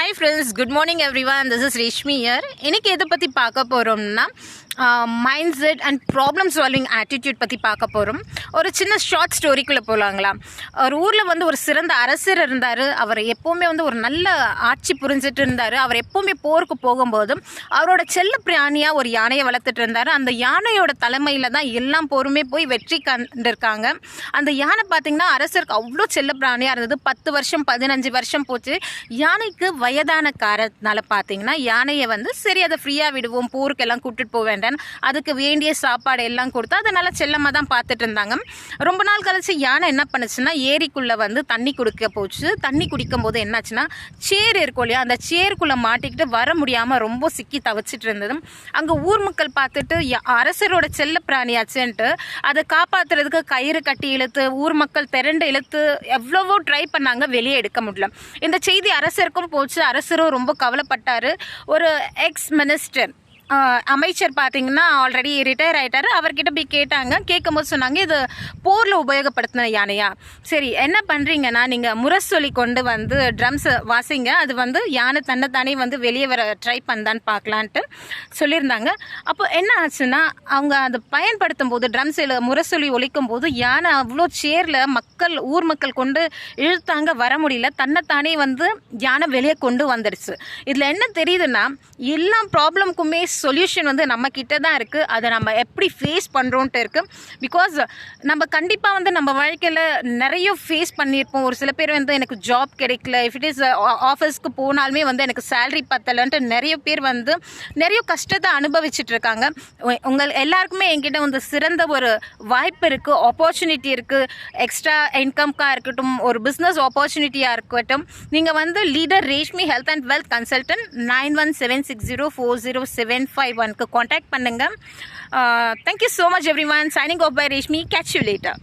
Hi friends, good morning everyone. This is Reshmi here. இன்னைக்கு எதை பற்றி பார்க்க போகிறோம்னா mind set and problem solving attitude பற்றி பார்க்க போகிறோம். ஒரு சின்ன ஷார்ட் ஸ்டோரிக்குள்ளே போகலாங்களா? ஒரு ஊரில் ஒரு சிறந்த அரசர் இருந்தார். அவர் எப்போவுமே ஒரு நல்ல ஆட்சி புரிஞ்சிட்டு இருந்தார். அவர் எப்போவுமே போருக்கு போகும்போதும் அவரோட செல்ல பிராணியாக ஒரு யானையை வளர்த்துட்டு இருந்தார். அந்த யானையோட தலைமையில் தான் எல்லாம் போருமே போய் வெற்றி கண்டிருக்காங்க. அந்த யானை பார்த்திங்கன்னா அரசருக்கு அவ்வளோ செல்ல பிராணியாக இருந்தது. 10 வருஷம் 15 வருஷம் போச்சு. யானைக்கு வயதான காரணத்தினால பார்த்தீங்கன்னா யானையை சரி அதை ஃப்ரீயாக விடுவோம், போருக்கெல்லாம் கூப்பிட்டுட்டு போக வேண்டாம், அதுக்கு வேண்டிய சாப்பாடு எல்லாம் கொடுத்து அதனால செல்லமாக தான் பார்த்துட்டு இருந்தாங்க. ரொம்ப நாள் கழிச்சு யானை என்ன பண்ணுச்சுன்னா ஏரிக்குள்ளே தண்ணி குடிக்க போச்சு. தண்ணி குடிக்கும் போது என்னாச்சுன்னா சேர் இருக்கும் இல்லையா, அந்த சேருக்குள்ளே மாட்டிக்கிட்டு வர முடியாமல் ரொம்ப சிக்கி தவிச்சிட்டு இருந்தது. அங்கே ஊர் மக்கள் பார்த்துட்டு அரசரோட செல்ல பிராணியாச்சுன்ட்டு அதை காப்பாற்றுறதுக்கு கயிறு கட்டி இழுத்து ஊர் மக்கள் திரண்டு இழுத்து எவ்வளவோ ட்ரை பண்ணாங்க, வெளியே எடுக்க முடியல. இந்த செய்தி அரசருக்கும் போச்சு. அரசரும் ரொம்ப கவலைப்பட்டார். ஒரு எக்ஸ் மினிஸ்டர் அமைச்சர் பார்த்தீங்கன்னா ஆல்ரெடி ரிட்டையர் ஆகிட்டார். அவர்கிட்ட போய் கேட்டாங்க. கேட்கும்போது சொன்னாங்க, இது போரில் உபயோகப்படுத்தின யானையா, சரி என்ன பண்ணுறீங்கன்னா நீங்கள் முரசொலி கொண்டு ட்ரம்ஸ் வாசிங்க, அது யானை தன்னைத்தானே வெளியே வர ட்ரை பண்ணான்னு பார்க்கலான்ட்டு சொல்லியிருந்தாங்க. அப்போ என்ன ஆச்சுன்னா அவங்க அதை பயன்படுத்தும் போது ட்ரம்ஸில் முரசொலி ஒலிக்கும் போது யானை அவ்வளோ சேரில் ஊர் மக்கள் கொண்டு இழுத்தாங்க, வர முடியல. தன்னைத்தானே யானை வெளியே கொண்டு வந்துடுச்சு. இதில் என்ன தெரியுதுன்னா எல்லா ப்ராப்ளமுக்குமே சொல்யூஷன் நம்ம கிட்ட தான் இருக்குது. அதை நம்ம எப்படி ஃபேஸ் பண்ணுறோன்ட்டு இருக்குது. பிகாஸ் நம்ம கண்டிப்பாக நம்ம வாழ்க்கையில் நிறைய ஃபேஸ் பண்ணியிருப்போம். ஒரு சில பேர் எனக்கு ஜாப் கிடைக்கல, இஃப் இட் இஸ் ஆஃபீஸ்க்கு போனாலுமே எனக்கு சேலரி பத்தலைன்ட்டு நிறைய பேர் நிறைய கஷ்டத்தை அனுபவிச்சுட்டு இருக்காங்க. உங்கள் எல்லாருக்குமே என்கிட்ட சிறந்த ஒரு வாய்ப்பு இருக்குது, ஆப்பர்ச்சுனிட்டி இருக்குது. எக்ஸ்ட்ரா இன்கம்காக இருக்கட்டும், ஒரு பிஸ்னஸ் ஆப்பர்ச்சுனிட்டியாக இருக்கட்டும், நீங்கள் leader Reshmi health and wealth consultant 9176040751 contact பண்ணுங்க. Thank you so much everyone. Signing off by Reshmi. Catch you later.